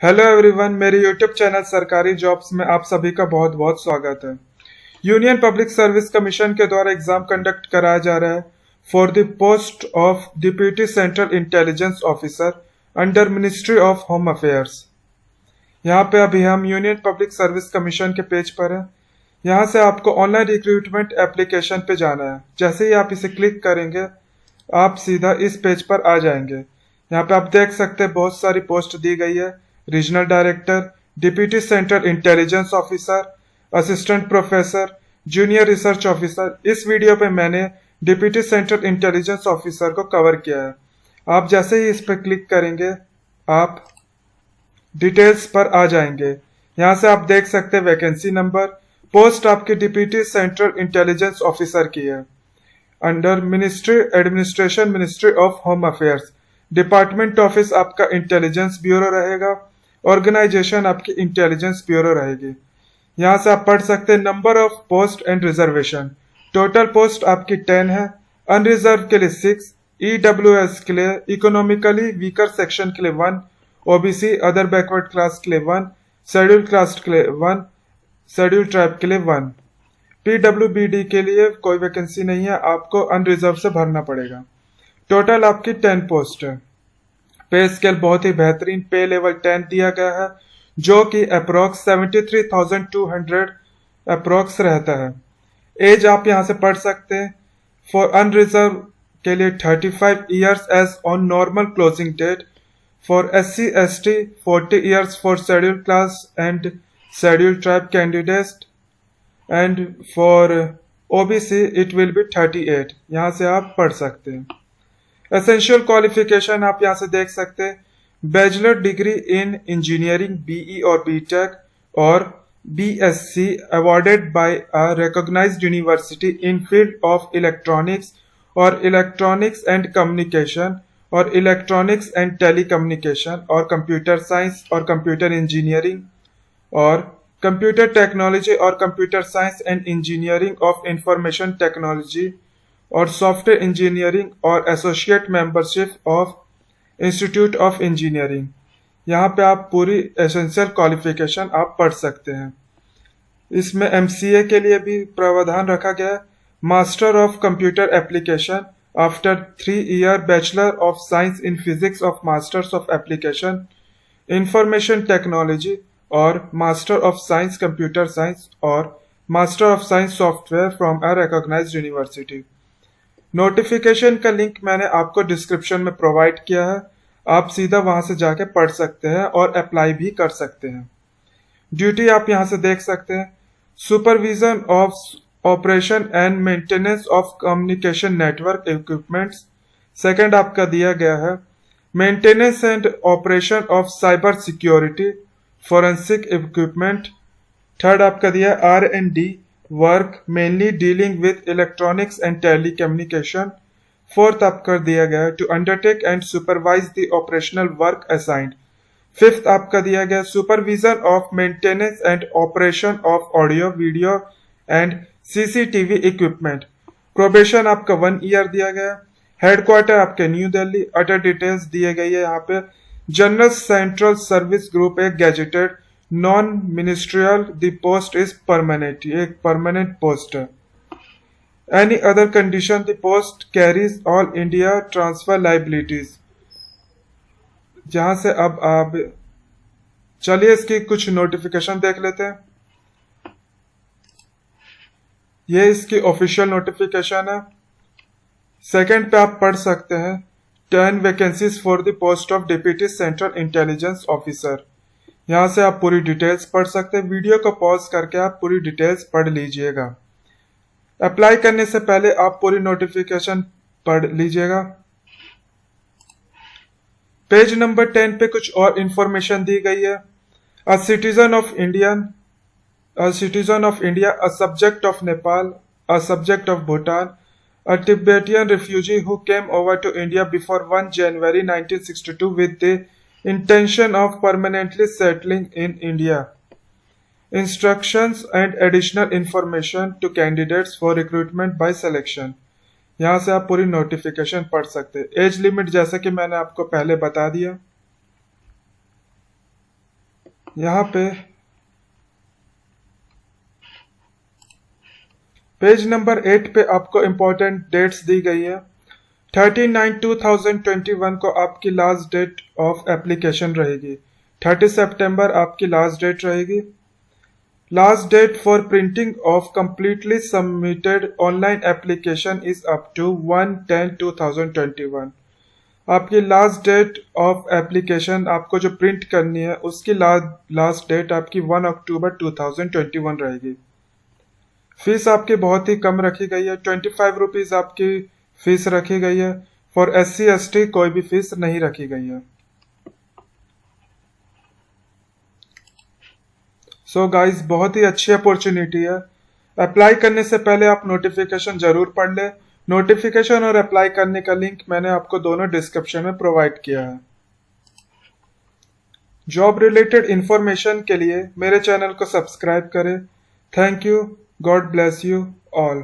Hello everyone, मेरे YouTube channel सरकारी jobs में आप सभी का बहुत बहुत स्वागत है। यूनियन पब्लिक सर्विस कमीशन के द्वारा एग्जाम कंडक्ट कराया जा रहा है for the post of deputy central intelligence officer under ministry of home affairs. यहाँ पे अभी हम यूनियन पब्लिक सर्विस कमीशन के पेज पर हैं। यहाँ से आपको ऑनलाइन रिक्रूटमेंट एप्लीकेशन पे जाना है। जैसे ही आप इसे क्लिक करेंगे आप सीधा इस पेज पर आ जाएंगे। यहाँ पे आप देख सकते हैं बहुत सारी पोस्ट दी गई है। Regional director, deputy central intelligence officer, assistant professor, junior research officer. इस वीडियो पे मैंने डिप्यूटी सेंट्रल इंटेलिजेंस ऑफिसर को कवर किया है। आप जैसे ही इस पर क्लिक करेंगे आप डिटेल्स पर आ जाएंगे। यहाँ से आप देख सकते हैं वैकेंसी नंबर, पोस्ट आपकी डिप्यूटी सेंट्रल इंटेलिजेंस ऑफिसर की है under ministry administration, ministry of home affairs. Department office आपका इंटेलिजेंस ब्यूरो रहेगा, ऑर्गेनाइजेशन आपकी इंटेलिजेंस ब्यूरो रहेगी। यहाँ से आप पढ़ सकते हैं number of post and reservation. Total post आपकी 10 है, अनरिजर्व के लिए 6, ईडब्ल्यूएस के लिए, इकोनॉमिकली वीकर सेक्शन के लिए 1, ओबीसी अदर बैकवर्ड क्लास के लिए 1, शेड्यूल कास्ट के लिए 1, शेड्यूल ट्राइब के लिए 1। पीडब्ल्यूबीडी के लिए कोई वैकेंसी नहीं है, आपको अनरिजर्व से भरना पड़ेगा। टोटल आपकी 10 पोस्ट है। पे स्केल बहुत ही बेहतरीन, पे लेवल 10 दिया गया है जो कि अप्रोक्स 73,200 अप्रोक्स रहता है। एज आप यहां से पढ़ सकते हैं। फॉर अनरिजर्व के लिए 35 years age on normal closing date. For SC ST 40 years for schedule class and schedule tribe candidate and for OBC it will be 38। यहाँ से आप पढ़ सकते हैं। एसेंशियल क्वालिफिकेशन आप यहाँ से देख सकते हैं। Bachelor degree in engineering BE और BTech और BSc awarded by a recognised university in field of electronics और इलेक्ट्रॉनिक्स एंड कम्युनिकेशन और इलेक्ट्रॉनिक्स एंड टेलीकम्युनिकेशन और कंप्यूटर साइंस और कंप्यूटर इंजीनियरिंग और कंप्यूटर टेक्नोलॉजी और computer science and engineering of information technology और software engineering और associate membership of institute of engineering. यहाँ पे आप पूरी एसेंशियल क्वालिफिकेशन आप पढ़ सकते हैं। इसमें MCA के लिए भी प्रावधान रखा गया है। Master of computer application after 3 year bachelor of science in physics of masters of application information technology और master of science computer science और master of science software from a recognised university. Notification का link मैंने आपको description में provide किया है, आप सीधा वहां से जाके पढ़ सकते हैं और अप्लाई भी कर सकते हैं। ड्यूटी आप यहां से देख सकते हैं। Supervision of operation and maintenance of communication network equipments. Second आपका दिया गया है maintenance and operation of cyber security forensic equipment. Third आपका दिया R&D work mainly dealing with electronics and telecommunication. Fourth आपका दिया गया to undertake and supervise the operational work assigned. Fifth आपका दिया गया supervision of maintenance and operation of audio video and CCTV equipment. Probation आपका 1 year दिया गया। Headquarter आपके न्यू दिल्ली। अदर डिटेल्स दिए गई है यहाँ पे। जनरल सेंट्रल सर्विस ग्रुप एक gazetted non ministerial, the post is permanent, ये एक परमानेंट पोस्ट है। Any other condition the post carries all India transfer liabilities. जहां से अब आप चलिए इसकी कुछ नोटिफिकेशन देख लेते हैं। ये इसकी ऑफिशियल नोटिफिकेशन है। सेकंड पे आप पढ़ सकते हैं 10 vacancies for the post of deputy central intelligence officer. यहाँ से आप पूरी डिटेल्स पढ़ सकते हैं। वीडियो को पॉज करके आप पूरी डिटेल्स पढ़ लीजिएगा। अप्लाई करने से पहले आप पूरी नोटिफिकेशन पढ़ लीजिएगा। पेज नंबर 10 पे कुछ और इंफॉर्मेशन दी गई है। A citizen of India, a subject of Nepal, a subject of Bhutan, a Tibetan refugee who came over to India before 1 January 1962 with the intention of permanently settling in India. Instructions and additional information to candidates for recruitment by selection. यहाँ से आप पूरी notification पढ़ सकते हैं। Age limit जैसे कि मैंने आपको पहले बता दिया। यहाँ पे पेज नंबर 8 पे आपको इम्पोर्टेंट डेट्स दी गई है। 13/9/2021 को आपकी लास्ट डेट ऑफ एप्लीकेशन रहेगी। 30 सितंबर आपकी लास्ट डेट रहेगी। Last date for printing of completely submitted online application is up to 1/10/2021। आपकी लास्ट डेट ऑफ एप्लीकेशन आपको जो प्रिंट करनी है उसकी लास्ट डेट आपकी 1 अक्टूबर 2021 रहेगी। फीस आपकी बहुत ही कम रखी गई है। 25 रुपीज आपकी फीस रखी गई है। फॉर SC/ST कोई भी फीस नहीं रखी गई है। सो गाइस, बहुत ही अच्छी अपॉर्चुनिटी है। अप्लाई करने से पहले आप नोटिफिकेशन जरूर पढ़ लें। नोटिफिकेशन और अप्लाई करने का लिंक मैंने आपको दोनों डिस्क्रिप्शन में प्रोवाइड किया है। जॉब रिलेटेड इंफॉर्मेशन के लिए मेरे चैनल को सब्सक्राइब करें। Thank you. God bless you all.